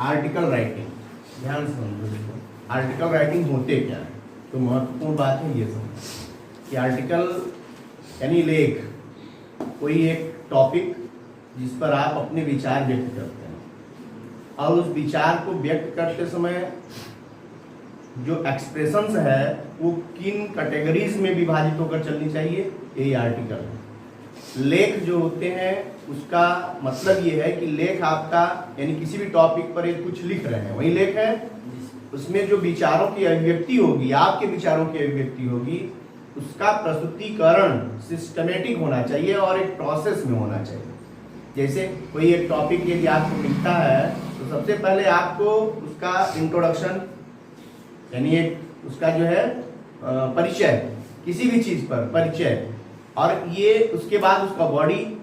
Article writing, ध्यान से समझो। देखो आर्टिकल राइटिंग होते क्या है, तो महत्वपूर्ण बात है ये समझ कि आर्टिकल यानी लेख, कोई एक टॉपिक जिस पर आप अपने विचार व्यक्त करते हैं और उस विचार को व्यक्त करते समय जो एक्सप्रेशंस है वो किन कैटेगरीज में विभाजित होकर चलनी चाहिए, यही आर्टिकल है। लेख जो होते हैं उसका मतलब ये है कि लेख आपका यानी किसी भी टॉपिक पर एक कुछ लिख रहे हैं, वही लेख है। उसमें जो विचारों की अभिव्यक्ति होगी, आपके विचारों की अभिव्यक्ति होगी, उसका प्रस्तुतिकरण सिस्टमेटिक होना चाहिए और एक प्रोसेस में होना चाहिए। जैसे कोई एक टॉपिक यदि आपको मिलता है तो सबसे पहले आपको उसका इंट्रोडक्शन यानी एक उसका जो है परिचय, किसी भी चीज पर परिचय, और ये उसके बाद उसका बॉडी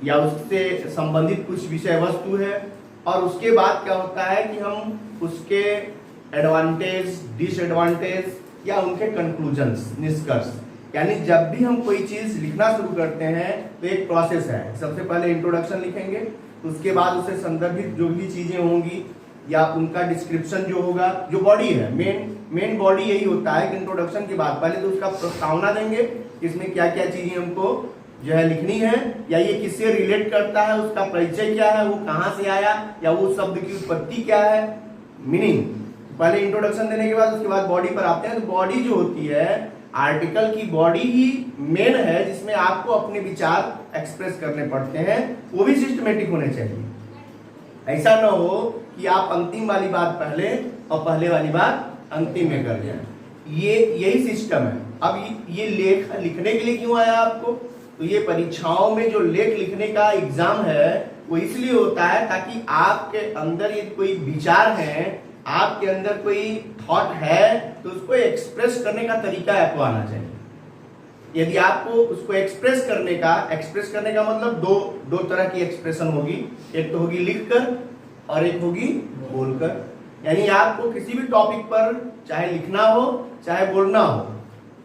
या उससे संबंधित कुछ विषय वस्तु है, और उसके बाद क्या होता है कि हम उसके एडवांटेज, डिसएडवांटेज या उनके कंक्लूजन्स, निष्कर्ष, यानी जब भी हम कोई चीज लिखना शुरू करते हैं तो एक प्रोसेस है। सबसे पहले इंट्रोडक्शन लिखेंगे, उसके बाद उससे संदर्भित जो भी चीजें होंगी या उनका डिस्क्रिप्शन जो होगा, जो बॉडी है, मेन बॉडी यही होता है कि इंट्रोडक्शन के बाद पहले तो उसका प्रस्तावना देंगे, इसमें क्या क्या चीजें हमको जो है लिखनी है, या ये किससे रिलेट करता है, उसका परिचय क्या है, वो कहाँ से आया, या वो शब्द की उत्पत्ति क्या है, मीनिंग। पहले इंट्रोडक्शन देने के बाद उसके बाद बॉडी पर आते हैं। तो बॉडी जो होती है, आर्टिकल की बॉडी ही मेन है जिसमें आपको अपने विचार एक्सप्रेस करने पड़ते हैं, वो भी सिस्टमेटिक होने चाहिए। ऐसा ना हो कि आप अंतिम वाली बात पहले और पहले वाली बात अंतिम में कर जाए। ये यही सिस्टम है। अब ये लेख लिखने के लिए क्यों आया आपको, तो ये परीक्षाओं में जो लेख लिखने का एग्जाम है वो इसलिए होता है ताकि आपके अंदर ये कोई विचार है, आपके अंदर कोई थॉट है, तो उसको एक्सप्रेस करने का तरीका आपको आना चाहिए। यदि आपको उसको एक्सप्रेस करने का मतलब दो तरह की एक्सप्रेशन होगी, एक तो होगी लिखकर और एक होगी बोलकर। यानी आपको किसी भी टॉपिक पर चाहे लिखना हो चाहे बोलना हो,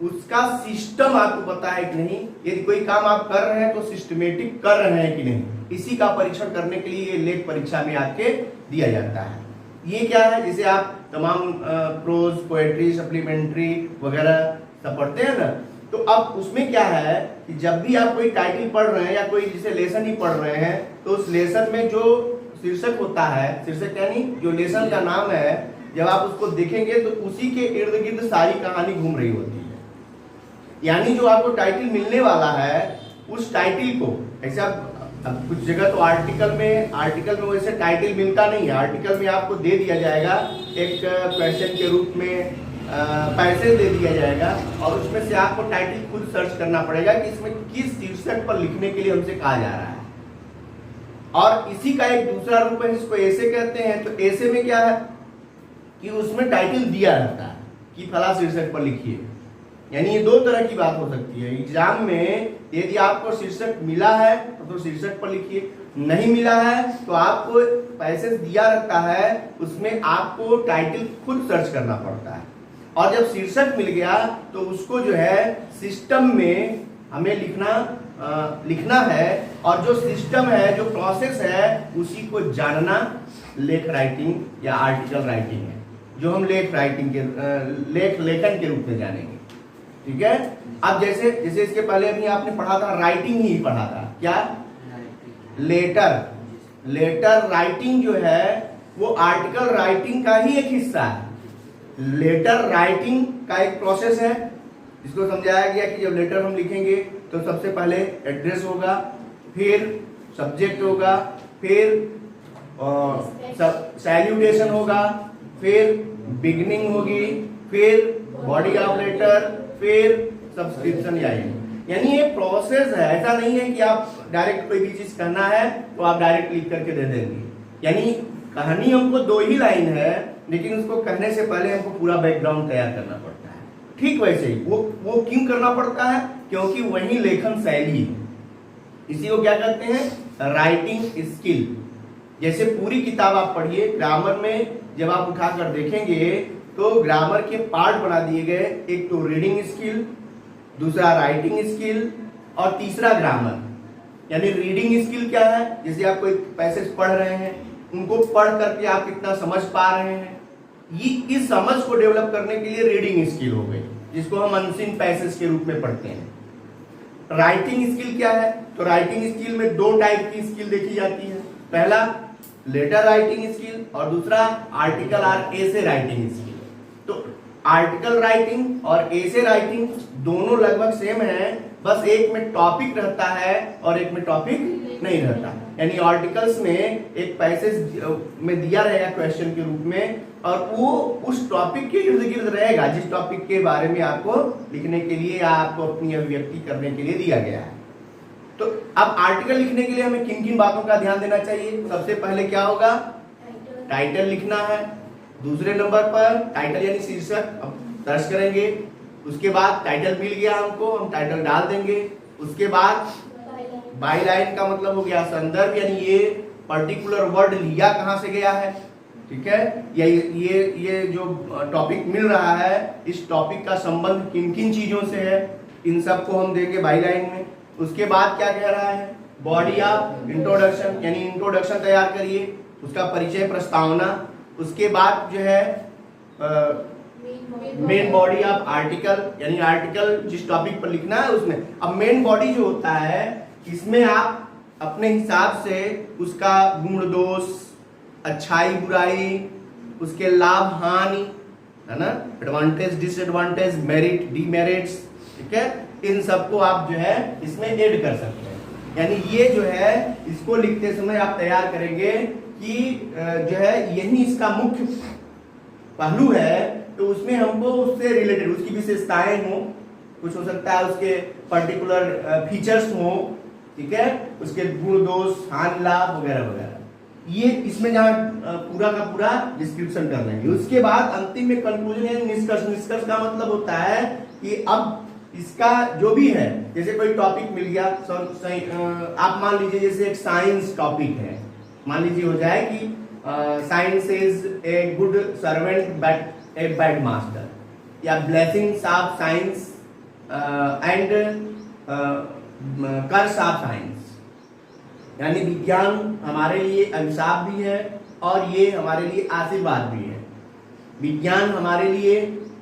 उसका सिस्टम आपको पता है कि नहीं, यदि कोई काम आप कर रहे हैं तो सिस्टमेटिक कर रहे हैं कि नहीं, इसी का परीक्षण करने के लिए ये लेख परीक्षा में आपके दिया जाता है। ये क्या है, जैसे आप तमाम प्रोज, पोएट्री, सप्लीमेंट्री वगैरह सब पढ़ते हैं ना, तो अब उसमें क्या है कि जब भी आप कोई टाइटल पढ़ रहे हैं या कोई जैसे लेसन ही पढ़ रहे हैं, तो उस लेसन में जो शीर्षक होता है, शीर्षक यानी जो लेसन का नाम है, जब आप उसको देखेंगे तो उसी के इर्द गिर्द सारी कहानी घूम रही होती है। यानी जो आपको टाइटल मिलने वाला है, उस टाइटल को ऐसा, अब कुछ जगह तो आर्टिकल में वैसे टाइटल मिलता नहीं है। आर्टिकल में आपको दे दिया जाएगा एक क्वेश्चन के रूप में, पैसेज दे दिया जाएगा और उसमें से आपको टाइटल खुद सर्च करना पड़ेगा कि इसमें किस शीर्षक पर लिखने के लिए हमसे कहा जा रहा है। और इसी का एक दूसरा रूप है जिसको ऐसे कहते हैं। तो ऐसे में क्या है कि उसमें टाइटल दिया रहता है कि फला शीर्षक पर लिखिए। यानी ये दो तरह की बात हो सकती है। एग्जाम में यदि आपको शीर्षक मिला है तो शीर्षक पर लिखिए, नहीं मिला है तो आपको पैसेज दिया रहता है, उसमें आपको टाइटल खुद सर्च करना पड़ता है। और जब शीर्षक मिल गया तो उसको जो है सिस्टम में हमें लिखना है, और जो सिस्टम है, जो प्रोसेस है, उसी को जानना लेख राइटिंग या आर्टिकल राइटिंग है, जो हम लेख राइटिंग के लेखन के रूप में जानेंगे। ठीक है। अब जैसे इसके पहले अभी आपने पढ़ा था, राइटिंग ही पढ़ा था, क्या, लेटर राइटिंग जो है वो आर्टिकल राइटिंग का ही एक हिस्सा है। लेटर राइटिंग का एक प्रोसेस है जिसको समझाया गया कि जब लेटर हम लिखेंगे तो सबसे पहले एड्रेस होगा, फिर सब्जेक्ट होगा, फिर सैल्यूटेशन होगा, फिर बिगिनिंग होगी, फिर बॉडी ऑफ लेटर, फिर सब्सक्रिप्शन आएगी। यानी ये प्रोसेस है। ऐसा नहीं है कि आप डायरेक्ट कोई भी चीज करना है तो आप डायरेक्ट लिख करके दे देंगे। यानी कहानी हमको 2 ही लाइन है, लेकिन उसको कहने से पहले हमको पूरा बैकग्राउंड तैयार करना पड़ता है। ठीक वैसे ही वो क्यों करना पड़ता है, क्योंकि वही लेखन शैली है। इसी को क्या कहते हैं, राइटिंग स्किल। जैसे पूरी किताब आप पढ़िए, ग्रामर में जब आप उठाकर देखेंगे तो ग्रामर के पार्ट बना दिए गए, एक तो रीडिंग स्किल, दूसरा राइटिंग स्किल और तीसरा ग्रामर। यानी रीडिंग स्किल क्या है, जैसे आप कोई पैसेज पढ़ रहे हैं उनको पढ़ करके आप कितना समझ पा रहे हैं। ये इस समझ को डेवलप करने के लिए रीडिंग स्किल हो गई, जिसको हम अनसीन पैसेज के रूप में पढ़ते हैं। राइटिंग स्किल क्या है? तो राइटिंग स्किल में दो टाइप की स्किल देखी जाती है। पहला लेटर राइटिंग स्किल और दूसरा आर्टिकल और एसे राइटिंग स्किल। तो आर्टिकल राइटिंग और एसे राइटिंग दोनों लगभग सेम है, बस एक में टॉपिक रहता है और एक में टॉपिक नहीं रहता। यानी आर्टिकल्स में एक पैसेज में दिया रहेगा क्वेश्चन के रूप में, और वो उस टॉपिक के इर्द गिर्द रहेगा जिस टॉपिक के बारे में आपको लिखने के लिए या आपको अपनी अभिव्यक्ति करने के लिए दिया गया है। तो अब आर्टिकल लिखने के लिए हमें किन किन बातों का ध्यान देना चाहिए? सबसे पहले क्या होगा? टाइटल लिखना है। दूसरे नंबर पर टाइटल यानी शीर्षक अब दर्ज करेंगे। उसके बाद टाइटल मिल गया हमको, हम टाइटल डाल देंगे। उसके बाद बाई लाइन का मतलब हो गया संदर्भ, यानी ये पर्टिकुलर वर्ड लिया कहां से गया है, ठीक है, ये जो टॉपिक मिल रहा है इस टॉपिक का संबंध किन किन चीजों से है, इन सबको हम देंगे बाई लाइन में। उसके बाद क्या कह रहा है? बॉडी ऑफ इंट्रोडक्शन, यानी इंट्रोडक्शन तैयार करिए, उसका परिचय प्रस्तावना। उसके बाद जो है मेन बॉडी ऑफ आर्टिकल, यानी आर्टिकल जिस टॉपिक पर लिखना है उसमें। अब मेन बॉडी जो होता है इसमें आप अपने हिसाब से उसका गुण दोष, अच्छाई बुराई, उसके लाभ हानि, है ना, एडवांटेज डिसएडवांटेज, मेरिट डीमेरिट्स, ठीक है, इन सबको आप जो है इसमें ऐड कर सकते हैं। यानी ये जो है इसको लिखते समय आप तैयार करेंगे कि जो है यही इसका मुख्य पहलू है, तो उसमें हमको उससे रिलेटेड उसकी विशेषताएं हो, कुछ हो सकता है उसके पर्टिकुलर फीचर्स हो, ठीक है, उसके गुण दोष हानि लाभ वगैरह वगैरह, ये इसमें जहां पूरा का पूरा डिस्क्रिप्शन कर लेंगे। उसके बाद अंतिम में कंक्लूजन यानी निष्कर्ष। निष्कर्ष का मतलब होता है कि अब इसका जो भी है, जैसे कोई टॉपिक मिल गया, आप मान लीजिए जैसे एक साइंस टॉपिक है, मान लीजिए हो जाए कि science is a good servant but a bad master, या blessings of science and curse of science, यानी विज्ञान हमारे लिए अभिशाप भी है और ये हमारे लिए आशीर्वाद भी है। विज्ञान हमारे लिए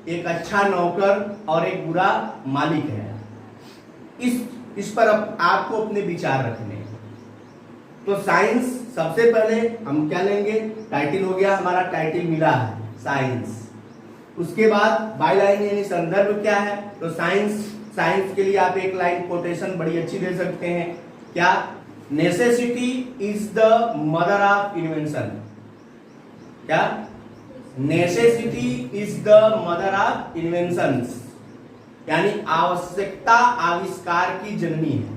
एक अच्छा नौकर और एक बुरा मालिक है। इस पर आपको अपने विचार रखने हैं। तो साइंस सबसे पहले हम क्या लेंगे? टाइटल हो गया हमारा, टाइटल मिला है साइंस। उसके बाद बाई लाइन यानी संदर्भ क्या है? तो साइंस के लिए आप एक लाइन कोटेशन बड़ी अच्छी दे सकते हैं, क्या? Necessity is the mother of invention. क्या? Necessity is the mother of inventions, यानी आवश्यकता आविष्कार की जननी है।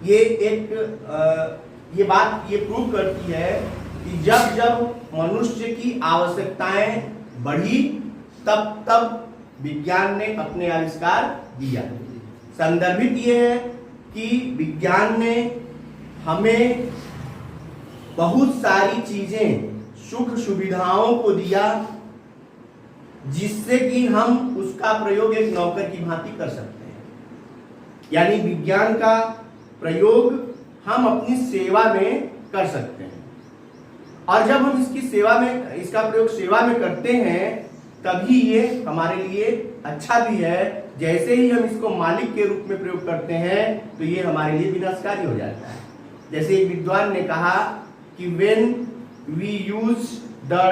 ये एक ये बात ये प्रूव करती है कि जब जब मनुष्य की आवश्यकताएं बढ़ी तब तब विज्ञान ने अपने आविष्कार दिया। संदर्भित ये है कि विज्ञान ने हमें बहुत सारी चीजें, सुख सुविधाओं को दिया जिससे कि हम उसका प्रयोग एक नौकर की भांति कर सकते हैं। यानी विज्ञान का प्रयोग हम अपनी सेवा में कर सकते हैं, और जब हम इसकी सेवा में इसका प्रयोग सेवा में करते हैं तभी ये हमारे लिए अच्छा भी है। जैसे ही हम इसको मालिक के रूप में प्रयोग करते हैं तो ये हमारे लिए विनाशकारी हो जाता है। जैसे एक विद्वान ने कहा कि when we use the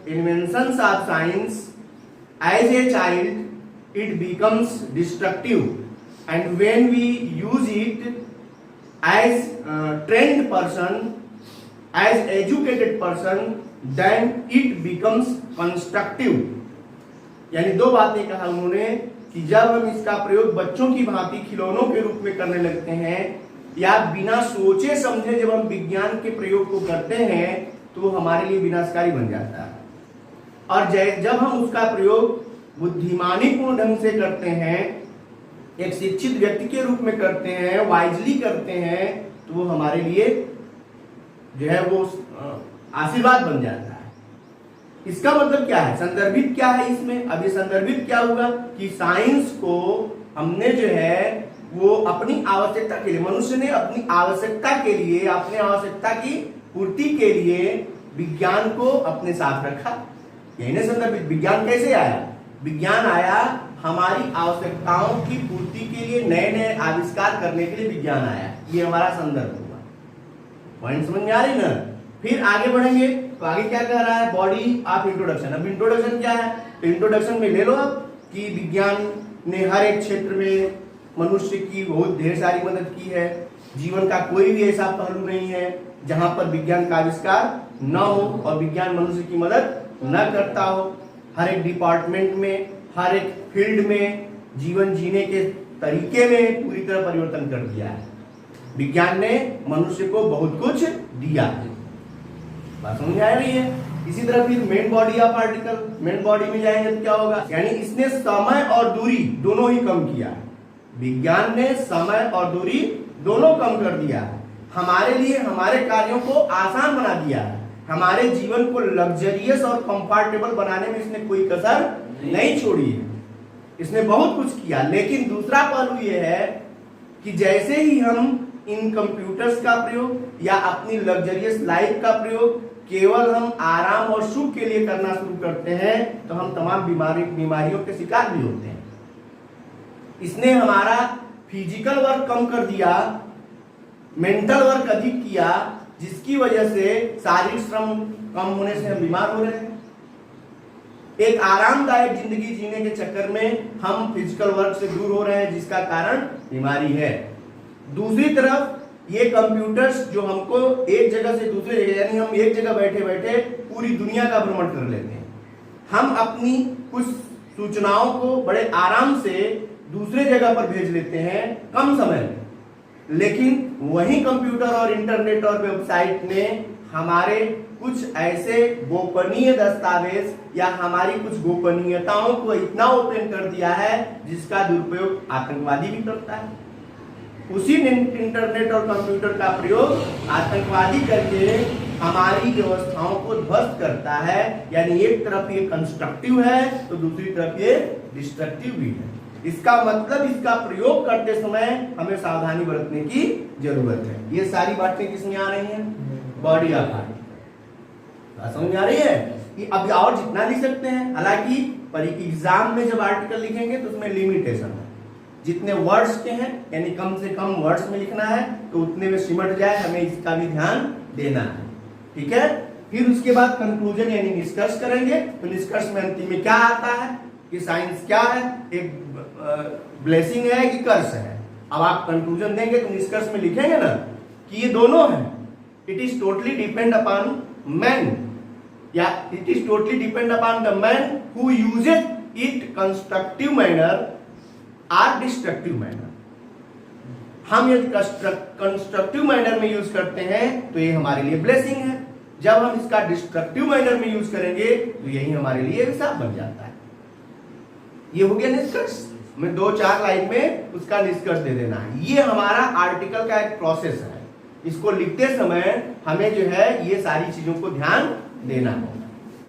inventions of science as a child it becomes destructive, and when we use it as a trained person, as educated person, then it becomes constructive। यानी दो बातें कहा उन्होंने कि जब हम इसका प्रयोग बच्चों की भांति खिलौनों के रूप में करने लगते हैं या बिना सोचे समझे जब हम विज्ञान के प्रयोग को करते हैं तो हमारे लिए विनाशकारी बन जाता है। और जब हम उसका प्रयोग बुद्धिमानीपूर्ण ढंग से करते हैं, एक शिक्षित व्यक्ति के रूप में करते हैं, वाइजली करते हैं, तो वो हमारे लिए जो है वो आशीर्वाद बन जाता है। इसका मतलब क्या है? संदर्भित क्या है इसमें? अभी संदर्भित क्या हुआ कि साइंस को हमने जो है वो अपनी आवश्यकता के लिए, मनुष्य ने अपनी आवश्यकता के लिए, अपने आवश्यकता की पूर्ति के लिए विज्ञान को अपने साथ रखा। यही ना संदर्भित विज्ञान कैसे आया? विज्ञान आया हमारी आवश्यकताओं की पूर्ति के लिए, नए नए आविष्कार करने के लिए विज्ञान आया। ये हमारा संदर्भ हुआ। पॉइंट समझ में आ रही ना? फिर आगे बढ़ेंगे तो आगे क्या कह रहा है? Body of introduction. अब इंट्रोडक्शन क्या है? तो इंट्रोडक्शन में ले लो अब कि विज्ञान ने हर एक क्षेत्र में मनुष्य की बहुत ढेर सारी मदद की है। जीवन का कोई भी ऐसा पहलू नहीं है जहां पर विज्ञान का आविष्कार न हो और विज्ञान मनुष्य की मदद न करता हो। हर एक डिपार्टमेंट में, हर एक फील्ड में, जीवन जीने के तरीके में पूरी तरह परिवर्तन कर दिया है। विज्ञान ने मनुष्य को बहुत कुछ दिया है। बात समझ आ रही है? इसी तरह फिर main body of article, main body में जाएंगे तो क्या होगा? यानी इसने समय और दूरी दोनों ही कम किया है। विज्ञान ने समय और दूरी दोनों कम कर दिया है। हमारे लिए हमारे कार्यों को आसान बना दिया है। हमारे जीवन को लग्जरियस और कंफर्टेबल बनाने में इसने कोई कसर नहीं छोड़ी है। इसने बहुत कुछ किया। लेकिन दूसरा पहलू यह है कि जैसे ही हम इन कंप्यूटर्स का प्रयोग या अपनी लग्जरियस लाइफ का प्रयोग केवल हम आराम और सुख के लिए करना शुरू करते हैं तो हम तमाम बीमारियों के शिकार भी होते हैं। इसने हमारा फिजिकल वर्क कम कर दिया, मेंटल वर्क अधिक किया, जिसकी वजह से शारीरिक श्रम कम होने से हम बीमार हो रहे हैं। एक आरामदायक जिंदगी जीने के चक्कर में हम फिजिकल वर्क से दूर हो रहे हैं, जिसका कारण बीमारी है। दूसरी तरफ ये कंप्यूटर्स जो हमको एक जगह से दूसरी जगह, यानी हम एक जगह बैठे बैठे पूरी दुनिया का भ्रमण कर लेते हैं। हम अपनी कुछ सूचनाओं को बड़े आराम से दूसरे जगह पर भेज लेते हैं कम समय में। लेकिन वही कंप्यूटर और इंटरनेट और वेबसाइट ने हमारे कुछ ऐसे गोपनीय दस्तावेज या हमारी कुछ गोपनीयताओं को इतना ओपन कर दिया है जिसका दुरुपयोग आतंकवादी भी करता है। उसी इंटरनेट और कंप्यूटर का प्रयोग आतंकवादी करके हमारी व्यवस्थाओं को ध्वस्त करता है। यानी एक तरफ ये कंस्ट्रक्टिव है तो दूसरी तरफ ये डिस्ट्रक्टिव भी है। इसका मतलब इसका प्रयोग करते समय हमें सावधानी बरतने की जरूरत है। ये सारी बातें किसमें आ रही हैं? Body of article. समझ में आ रही है कि अब और जितना लिख सकते हैं। हालांकि एग्जाम में जब आर्टिकल लिखेंगे तो उसमें लिमिटेशन है। जितने वर्ड्स के हैं यानी कम से कम वर्ड्स में लिखना है तो उतने में सिमट जाए, हमें इसका भी ध्यान देना है। ठीक है। फिर उसके बाद कंक्लूजन यानी निष्कर्ष करेंगे। तो निष्कर्ष में अंतिम में क्या आता है कि साइंस क्या है? एक ब्लेसिंग है कि कर्स है? अब आप कंक्लूजन देंगे तो निष्कर्ष में लिखेंगे ना कि ये दोनों है। It is totally depend upon man या it is totally depend upon the man who uses it constructive manner or destructive manner. हम यदि कंस्ट्रक्टिव मैनर में यूज करते हैं तो ये हमारे लिए ब्लेसिंग है। जब हम इसका डिस्ट्रक्टिव मैनर में यूज करेंगे तो यही हमारे लिए अभिशाप बन जाता है। ये हो गया निष्कर्ष। हमें 2-4 लाइन में उसका निष्कर्ष दे देना है। ये हमारा आर्टिकल का एक प्रोसेस है। इसको लिखते समय हमें जो है ये सारी चीजों को ध्यान देना है।